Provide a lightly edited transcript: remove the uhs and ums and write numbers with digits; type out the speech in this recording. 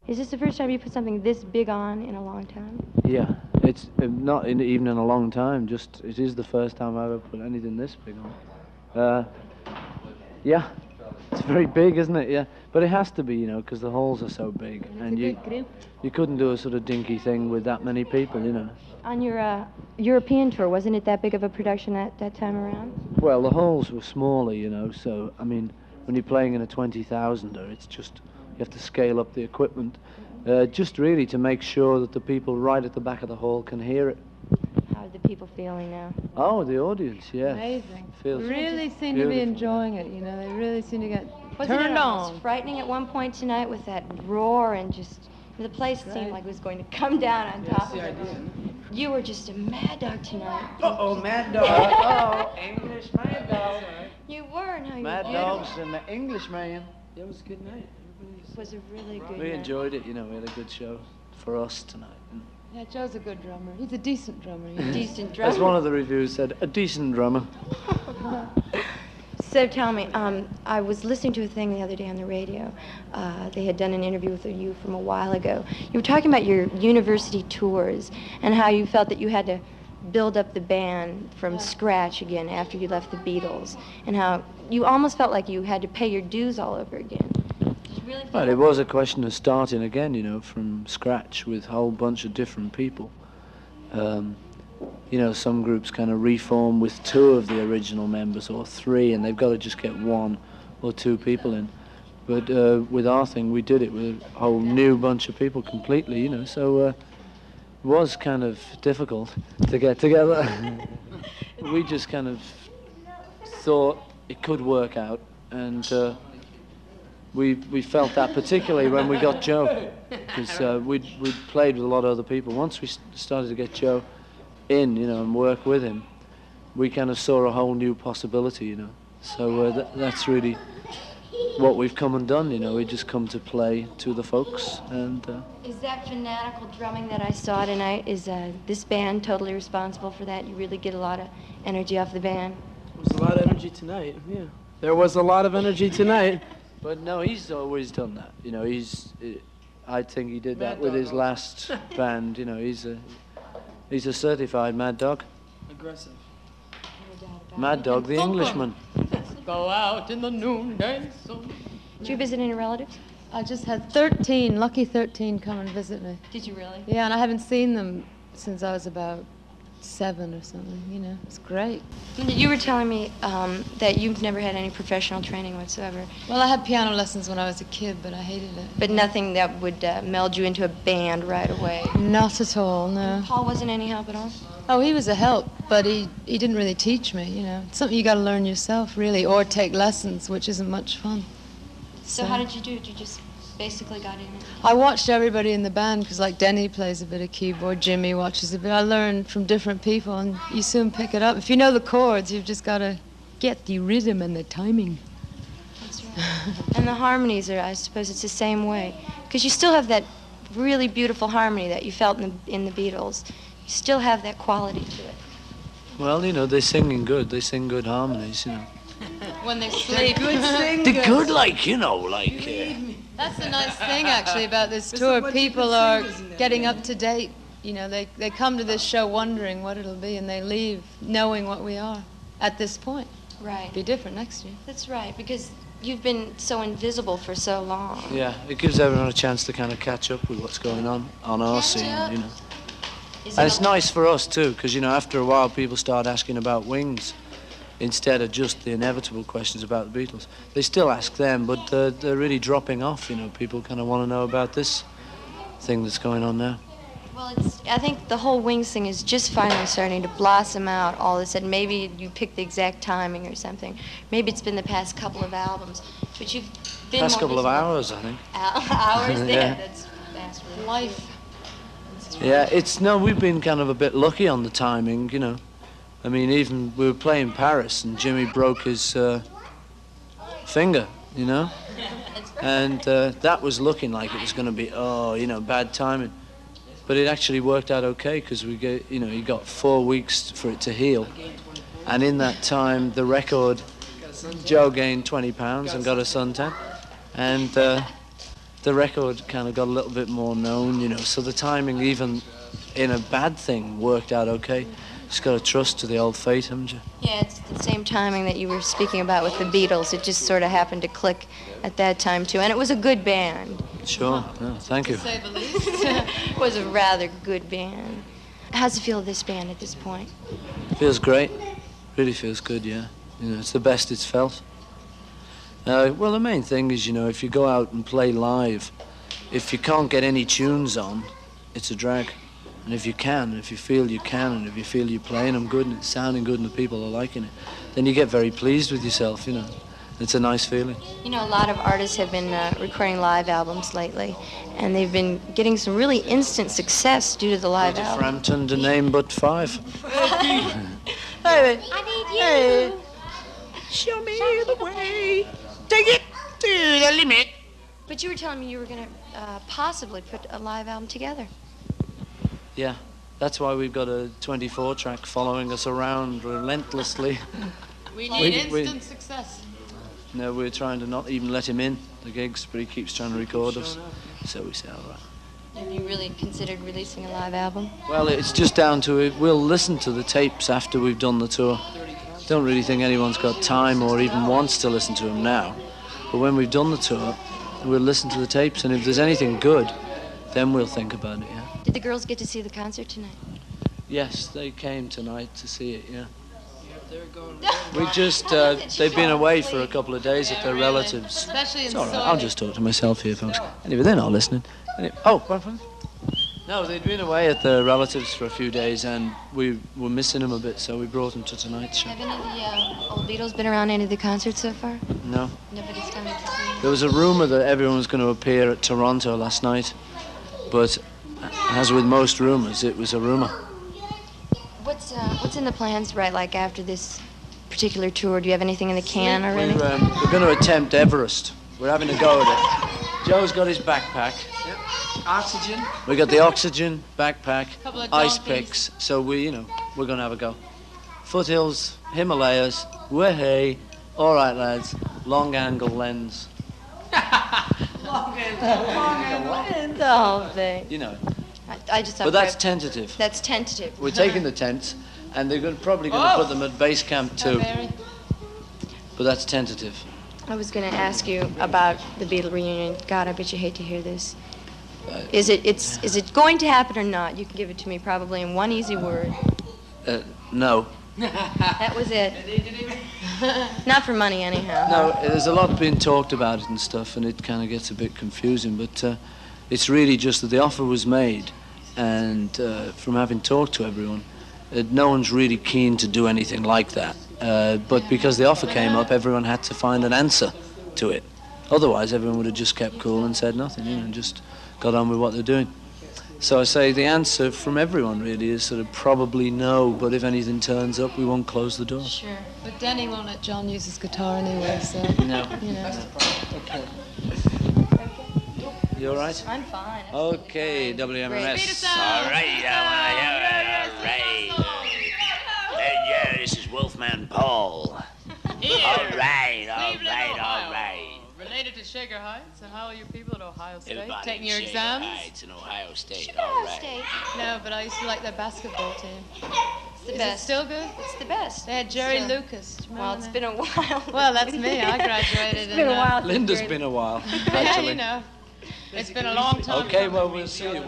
Is this the first time you put something this big on in a long time? Yeah, it's not even in a long time. Just it is the first time I've ever put anything this big on. Yeah, it's very big, isn't it? Yeah, but it has to be, you know, because the halls are so big, and you couldn't do a sort of dinky thing with that many people, you know. On your European tour, wasn't it that big of a production at that time around? Well, the halls were smaller, you know. So I mean, when you're playing in a 20,000er, it's just you have to scale up the equipment, just really to make sure that the people right at the back of the hall can hear it. How are the people feeling now? Oh, the audience, yeah. Amazing. Feels Really seem to be enjoying it, you know. They really seem to get Wasn't it almost on. frightening at one point tonight with that roar and just the place seemed like it was going to come down on top of it. You were just a mad dog tonight. Uh-oh, mad dog. Uh-oh, English mad dog. You were, no, you Mad were dogs and the Englishman. It was a good night. It was a really good We night. enjoyed it, you know. We had a good show for us tonight. Yeah, Joe's a good drummer. He's a decent drummer. Decent drummer. As one of the reviews said, a decent drummer. So tell me, I was listening to a thing the other day on the radio. They had done an interview with you from a while ago. You were talking about your university tours and how you felt that you had to build up the band from scratch again after you left the Beatles, and how you almost felt like you had to pay your dues all over again. Did you really feel Well, it was a question of starting again, you know, from scratch with a whole bunch of different people. You know, some groups kind of reform with 2 of the original members or 3, and they've got to just get 1 or 2 people in. But with our thing, we did it with a whole new bunch of people completely, you know, so it was kind of difficult to get together. We just kind of thought it could work out, and we felt that particularly when we got Joe, because we'd played with a lot of other people. Once we started to get Joe in, you know, and work with him, we kind of saw a whole new possibility, you know. So that's really what we've come and done, you know. We just come to play to the folks, and Is that fanatical drumming that I saw tonight, is this band totally responsible for that? You really get a lot of energy off the band? There was a lot of energy tonight, yeah. There was a lot of energy tonight. but no, he's always done that, you know. I think he did that with his last band, you know. He's a certified mad dog. Aggressive. Mad dog, the Englishman. Go out in the noonday sun. Did you visit any relatives? I just had lucky 13 come and visit me. Did you really? Yeah, and I haven't seen them since I was about 7 or something, you know. It's great. You were telling me that you've never had any professional training whatsoever. Well, I had piano lessons when I was a kid, but I hated it. But nothing that would meld you into a band right away. Not at all, no. Paul wasn't any help at all? Oh, he was a help, but he didn't really teach me, you know. It's something you got to learn yourself, really, or take lessons, which isn't much fun. So how did you do it? You just basically got in it? I watched everybody in the band, because like Denny plays a bit of keyboard, Jimmy watches a bit. I learned from different people, and you soon pick it up. If you know the chords, you've just got to get the rhythm and the timing. That's right. And the harmonies are, I suppose it's the same way. Because you still have that really beautiful harmony that you felt in the Beatles. You still have that quality to it. Well, you know, they're singing good. They sing good harmonies, you know. When they sleep. They're good, like, you know, like... That's the nice thing, actually, about this tour. People are getting up to date. You know, they come to this show wondering what it'll be, and they leave knowing what we are at this point. Right. Be different next year. That's right, because you've been so invisible for so long. Yeah, it gives everyone a chance to kind of catch up with what's going on our scene, you know. And it's nice for us, too, because, you know, after a while, people start asking about Wings instead of just the inevitable questions about the Beatles. They still ask them, but they're really dropping off, you know. People kind of want to know about this thing that's going on now. Well, I think the whole Wings thing is just finally starting to blossom out all of a sudden. Maybe you picked the exact timing or something. Maybe it's been the past couple of albums. But you've been Past more couple of visible. hours, I think. Hours there? Yeah. That's really Life. Yeah, we've been kind of a bit lucky on the timing, you know. I mean, even we were playing Paris and Jimmy broke his finger, you know. And that was looking like it was going to be, bad timing. But it actually worked out okay because he got 4 weeks for it to heal. And in that time, the record, Joe gained 20 pounds and got a suntan. And the record kind of got a little bit more known, you know, so the timing, even in a bad thing, worked out okay. Just got to trust to the old fate, haven't you? Yeah, it's the same timing that you were speaking about with the Beatles. It just sort of happened to click at that time, too. And it was a good band. Sure. No, thank you. To say the least. It was a rather good band. How's it feel, this band, at this point? Feels great. Really feels good, yeah. You know, it's the best it's felt. Well, the main thing is, you know, if you go out and play live, if you can't get any tunes on, it's a drag. And if you can, if you feel you can, and if you feel you're playing them good and it's sounding good and the people are liking it, then you get very pleased with yourself, you know. It's a nice feeling. You know, a lot of artists have been recording live albums lately, and they've been getting some really instant success due to the live album. Frampton to name but 5. I need you. Show me the way. Take it to the limit. But you were telling me you were going to possibly put a live album together. Yeah, that's why we've got a 24-track following us around relentlessly. We need instant success. No, we're trying to not even let him in the gigs, but he keeps trying to record us. So we say, all right. Have you really considered releasing a live album? Well, it's just down to it. We'll listen to the tapes after we've done the tour. Don't really think anyone's got time or even wants to listen to them now. But when we've done the tour, we'll listen to the tapes, and if there's anything good, then we'll think about it, yeah. Did the girls get to see the concert tonight? Yes, they came tonight to see it, yeah. We just, they've been away for a couple of days at their really. relatives. Especially in It's all right, Soy. I'll just talk to myself here, folks. Anyway, they're not listening. Anyway, oh, what? No, they'd been away at their relatives for a few days, and we were missing them a bit, so we brought them to tonight's show. Have any of the old Beatles been around any of the concerts so far? No. Nobody's coming to see. There was a rumour that everyone was going to appear at Toronto last night, but as with most rumours, it was a rumour. What's in the plans, right, like after this particular tour? Do you have anything in the can already? We're going to attempt Everest. We're having a go at it. Joe's got his backpack. Yep. Oxygen. We got the oxygen, backpack, Couple of ice donkeys. picks, so we're going to have a go. Foothills, Himalayas, way, all right, lads, long angle lens. Long angle. The whole thing. You know, I just. but that's tentative. That's tentative. We're taking the tents, and they're probably going to put them at base camp too. Mary. But that's tentative. I was going to ask you about the Beatle reunion. God, I bet you hate to hear this. Is it going to happen or not? You can give it to me probably in one easy word. No. That was it. Not for money, anyhow. No, there's a lot being talked about it and stuff, and it kind of gets a bit confusing, but it's really just that the offer was made, and from having talked to everyone, no one's really keen to do anything like that. But because the offer came up, everyone had to find an answer to it. Otherwise, everyone would have just kept cool and said nothing, and just got on with what they're doing. So I say the answer from everyone really is sort of probably no, but if anything turns up, we won't close the door. Sure. But Denny won't let John use his guitar anyway, so, No. you know. Okay. You all right? I'm fine. Okay, Beat us WMMS. out. All right, all right. Yeah, this is Wolfman Paul. All right, all right. Related to Shaker Heights, and how are you people at Ohio State? Everybody Taking in your Shaker exams? Heights in Ohio State, all right. No, but I used to like their basketball team. It's the Is best. it still good? It's the best. They had Jerry Still. Lucas. Do you Well, remember it's that? been a while. Well, that's me. I graduated It's been in, a while. since Linda's Jerry- been a while, Yeah, actually. you know. It's been a long time. Okay, well, we'll see you.